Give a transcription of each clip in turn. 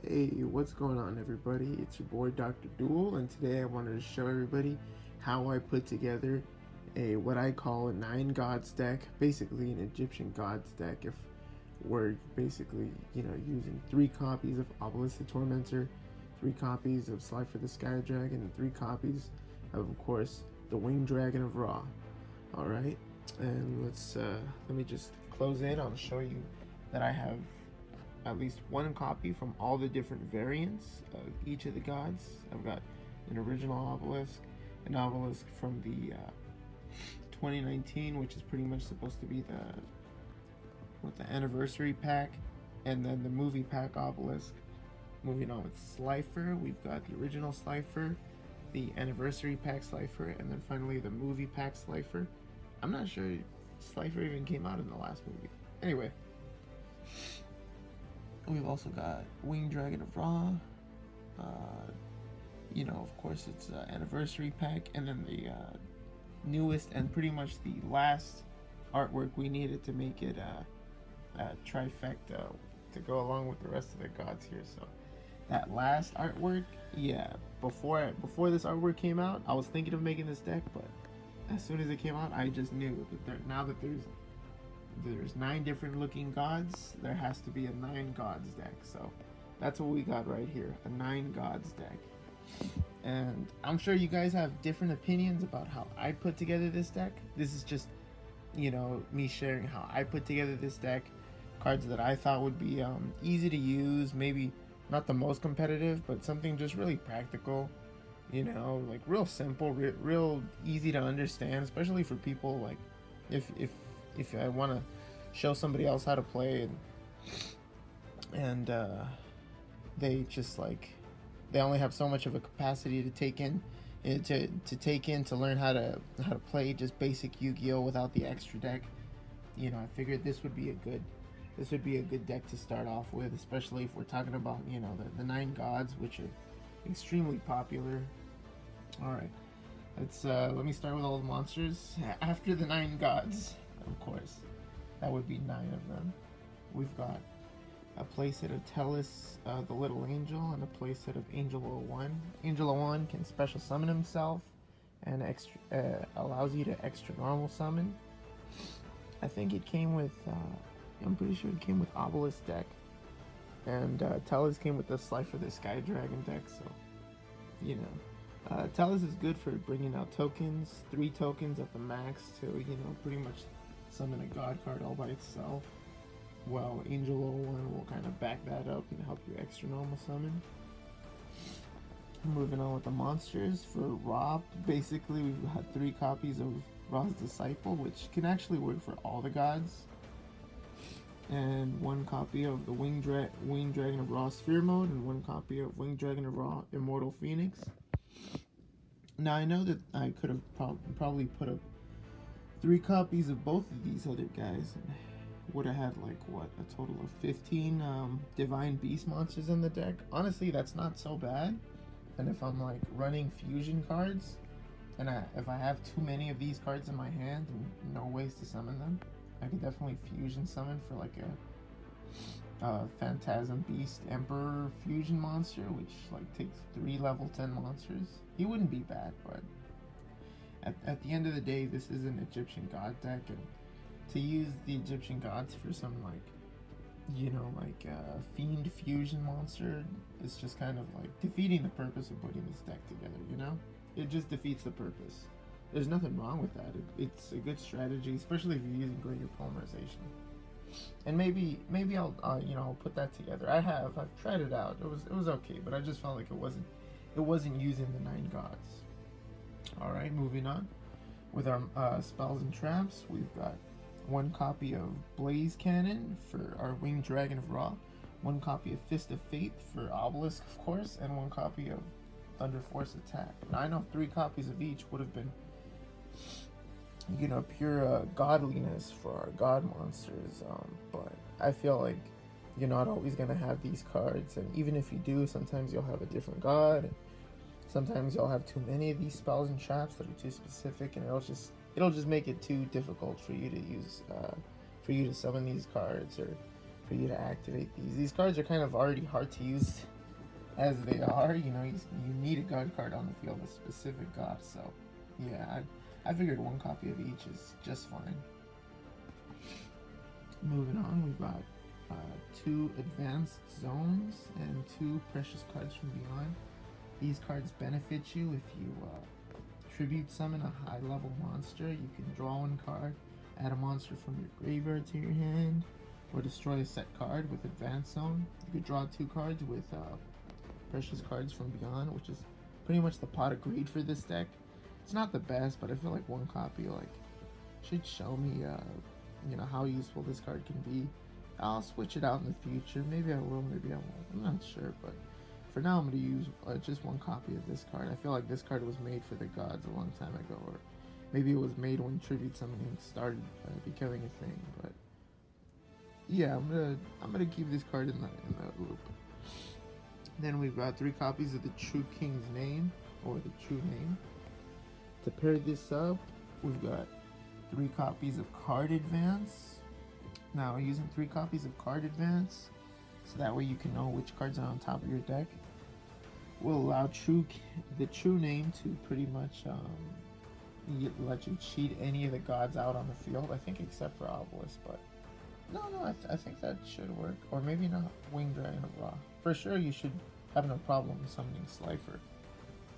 Hey, what's going on, everybody? It's your boy Dr. Duel, and today I wanted to show everybody how I put together a what I call a 9 gods deck, basically an Egyptian gods deck. If we're basically, using 3 copies of Obelisk the Tormentor, 3 copies of Slifer the Sky Dragon, and 3 copies of course, the Winged Dragon of Ra. All right, and let me just close in. I'll show you that I have at least 1 copy from all the different variants of each of the gods. I've got an original obelisk, an obelisk from the 2019, which is pretty much supposed to be the anniversary pack, and then the movie pack obelisk. Moving on with Slifer, we've got the original Slifer, the anniversary pack Slifer, and then finally the movie pack Slifer. I'm not sure Slifer even came out in the last movie. Anyway, we've also got Winged Dragon of Ra. Of course, it's anniversary pack, and then the newest and pretty much the last artwork we needed to make it a trifecta to go along with the rest of the gods here. So that last artwork, yeah. Before this artwork came out, I was thinking of making this deck, but as soon as it came out, I just knew that now that there's 9 different looking gods, there has to be a 9 gods deck. So that's what we got right here, a 9 gods deck. And I'm sure you guys have different opinions about how I put together this deck. This is just, me sharing how I put together this deck. Cards that I thought would be easy to use, maybe not the most competitive, but something just really practical. Like real simple, real easy to understand, especially for people like if I want to show somebody else how to play, and they just they only have so much of a capacity to take in to learn how to play just basic Yu-Gi-Oh without the extra deck. I figured this would be a good deck to start off with, especially if we're talking about the 9 gods, which are extremely popular. All right, let me start with all the monsters after the 9 gods. Of course, that would be 9 of them. We've got a playset of Tellus, the Little Angel, and a playset of Angel 01. Angel 01 can special summon himself and allows you to extra normal summon. I think it came with, I'm pretty sure it came with Obelisk deck. And Tellus came with the Slifer the Sky Dragon deck, so, Tellus is good for bringing out tokens, 3 tokens at the max to, pretty much summon a god card all by itself, while Angel 01 will kind of back that up and help you extra normal summon. Moving on with the monsters, for Ra, basically we've had 3 copies of Ra's Disciple, which can actually work for all the gods, and 1 copy of the Winged Dragon of Ra Sphere Mode, and 1 copy of Winged Dragon of Ra Immortal Phoenix. Now I know that I could have probably put up 3 copies of both of these other guys, and would have had a total of 15 Divine Beast monsters in the deck. Honestly, that's not so bad. And if I'm running fusion cards, and if I have too many of these cards in my hand and no ways to summon them, I could definitely fusion summon for a Phantasm Beast Emperor fusion monster, which takes 3 level 10 monsters. He wouldn't be bad, but at the end of the day, this is an Egyptian god deck, and to use the Egyptian gods for some fiend fusion monster is just kind of defeating the purpose of putting this deck together. It just defeats the purpose. There's nothing wrong with that. It's a good strategy, especially if you're using greater polymerization. And maybe I'll put that together. I've tried it out. It was okay, but I just felt like it wasn't using the 9 gods. All right, moving on with our spells and traps. We've got 1 copy of Blaze Cannon for our Winged Dragon of Ra, 1 copy of Fist of Fate for Obelisk, of course, and 1 copy of Thunder Force Attack. Now I know 3 copies of each would have been, pure godliness for our god monsters, but I feel like you're not always going to have these cards, and even if you do, sometimes you'll have a different god, and sometimes you'll have too many of these spells and traps that are too specific, and it'll just make it too difficult for you to use, for you to summon these cards, or for you to activate these. These cards are kind of already hard to use as they are, you need a god card on the field, a specific god. So, yeah, I figured one copy of each is just fine. Moving on, we've got 2 advanced zones and 2 precious cards from beyond. These cards benefit you if you tribute summon a high level monster. You can draw 1 card, add a monster from your graveyard to your hand, or destroy a set card with advanced zone. You could draw 2 cards with precious cards from beyond, which is pretty much the pot of greed for this deck. It's not the best, but I feel like 1 copy should show me how useful this card can be. I'll switch it out in the future. Maybe I will, maybe I won't. I'm not sure, but for now I'm going to use just 1 copy of this card. I feel like this card was made for the gods a long time ago, or maybe it was made when tribute summoning started becoming a thing. But yeah, I'm gonna keep this card in the loop. Then we've got 3 copies of the True King's Name, or the True Name. To pair this up, we've got 3 copies of Card Advance. Now, using 3 copies of Card Advance, so that way you can know which cards are on top of your deck, will allow the True Name to pretty much let you cheat any of the gods out on the field. I think except for Obelisk, but no, I think that should work. Or maybe not. Winged Dragon of Ra. For sure, you should have no problem summoning Slifer.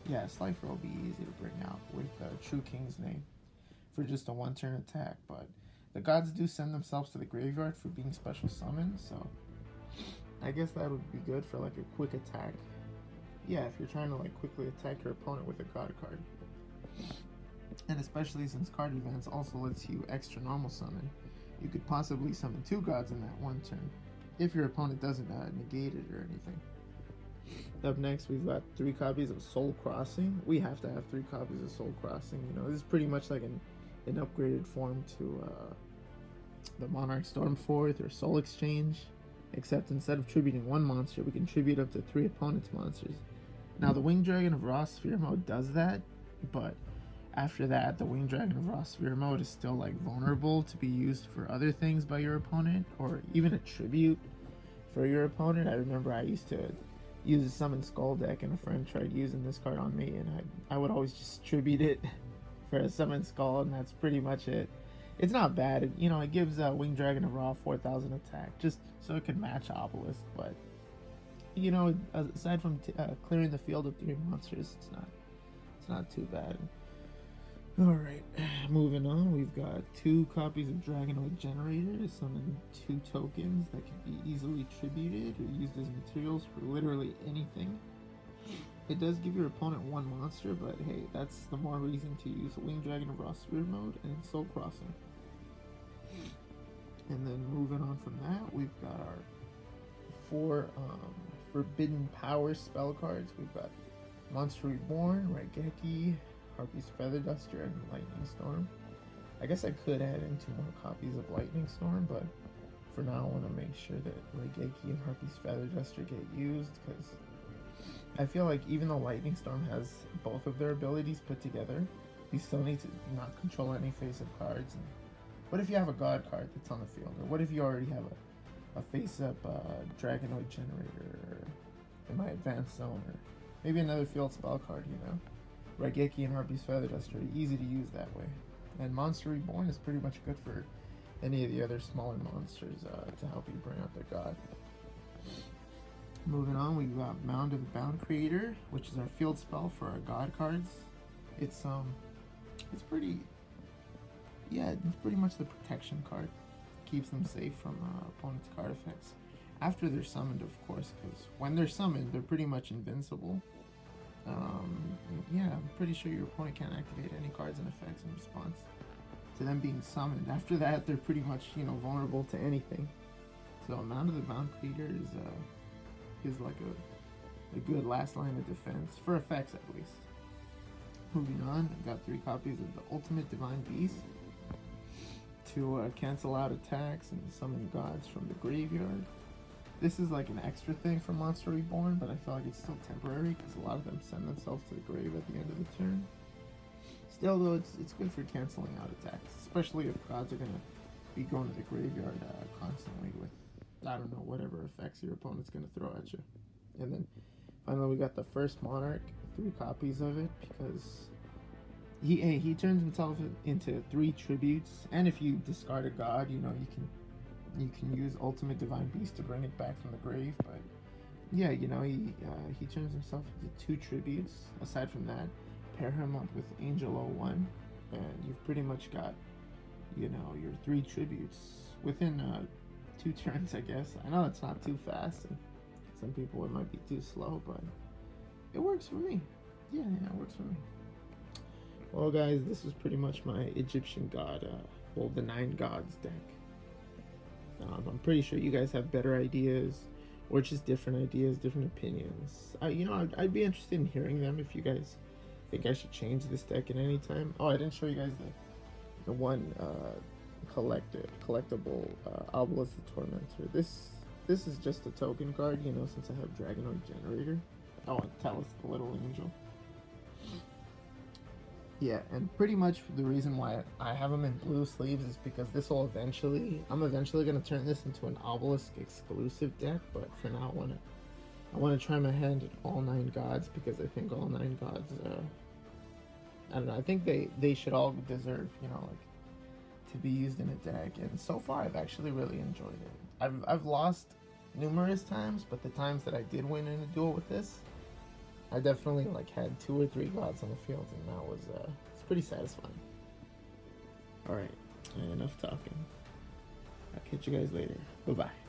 Yeah, Slifer will be easy to bring out with True King's Name for just a 1-turn attack, but the gods do send themselves to the graveyard for being special summoned, so I guess that would be good for like a quick attack. Yeah, if you're trying to quickly attack your opponent with a god card. And especially since Card Advance also lets you extra normal summon, you could possibly summon 2 gods in that 1 turn, if your opponent doesn't negate it or anything. Up next, we've got 3 copies of Soul Crossing. We have to have 3 copies of Soul Crossing. This is pretty much like an upgraded form to the Monarch Stormforth or Soul Exchange, except instead of tributing 1 monster, we can tribute up to 3 opponents' monsters. Now, the Winged Dragon of Ra Sphere Mode does that, but after that, the Winged Dragon of Ra Sphere Mode is still vulnerable to be used for other things by your opponent, or even a tribute for your opponent. I remember I used to use a Summon Skull deck, and a friend tried using this card on me, and I would always just tribute it for a Summon Skull, and that's pretty much it. It's not bad. It gives Winged Dragon of Ra 4,000 attack, just so it can match Obelisk, but aside from clearing the field of 3 monsters, it's not too bad. Alright, moving on, we've got 2 copies of Dragonoid Generator to summon 2 tokens that can be easily tributed or used as materials for literally anything. It does give your opponent 1 monster, but hey, that's the more reason to use Winged Dragon of Ra Sphere Mode and Soul Crossing. And then moving on from that, we've got our 4 Forbidden Power spell cards. We've got Monster Reborn, Raigeki, Harpy's Feather Duster, and Lightning Storm. I guess I could add in 2 more copies of Lightning Storm, but for now I want to make sure that Raigeki and Harpy's Feather Duster get used, because I feel like even though Lightning Storm has both of their abilities put together, you still need to not control any face-up cards. And what if you have a god card that's on the field? Or what if you already have a face-up Dragonoid Generator in my advanced zone? Or maybe another field spell card, Raigeki and Harpy's Feather Duster are easy to use that way. And Monster Reborn is pretty much good for any of the other smaller monsters to help you bring out their god. Moving on, we've got Mound of the Bound Creator, which is our field spell for our god cards. It's pretty much the protection card. Keeps them safe from opponent's card effects. After they're summoned, of course, because when they're summoned, they're pretty much invincible. Yeah, I'm pretty sure your opponent can't activate any cards and effects in response to them being summoned. After that, they're pretty much, vulnerable to anything. So Mound of the Bound Creator is like a good last line of defense, for effects at least. Moving on, I've got 3 copies of the Ultimate Divine Beast to cancel out attacks and summon gods from the graveyard. This is like an extra thing for Monster Reborn, but I feel like it's still temporary because a lot of them send themselves to the grave at the end of the turn. Still though, it's good for canceling out attacks, especially if gods are going to be going to the graveyard constantly with, I don't know, whatever effects your opponent's going to throw at you. And then Finally, we got the first Monarch, 3 copies of it, because he turns himself into 3 tributes, and if you discard a god, you know, you can use Ultimate Divine Beast to bring it back from the grave. But yeah, you know, he turns himself into 2 tributes. Aside from that, pair him up with Angel 01, and you've pretty much got, you know, your 3 tributes within 2 turns, I guess. I know it's not too fast, and some people it might be too slow, but it works for me. Yeah, it works for me. Well, guys, this was pretty much my Egyptian god, well, the 9 gods deck. I'm pretty sure you guys have better ideas, or just different ideas, different opinions. I'd be interested in hearing them if you guys think I should change this deck at any time. Oh, I didn't show you guys the one collectible Obelisk the Tormentor. This is just a token card, you know, since I have Dragonoid Generator. Oh, and Talus the Little Angel. Yeah, and pretty much the reason why I have them in blue sleeves is because I'm eventually gonna turn this into an Obelisk exclusive deck. But for now, I wanna try my hand at all 9 gods, because I think all 9 gods, I don't know, I think they should all deserve, you know, like, to be used in a deck. And so far, I've actually really enjoyed it. I've lost numerous times, but the times that I did win in a duel with this, I definitely like had 2 or 3 gods on the field, and that was it's pretty satisfying. All right, enough talking. I'll catch you guys later. Bye bye.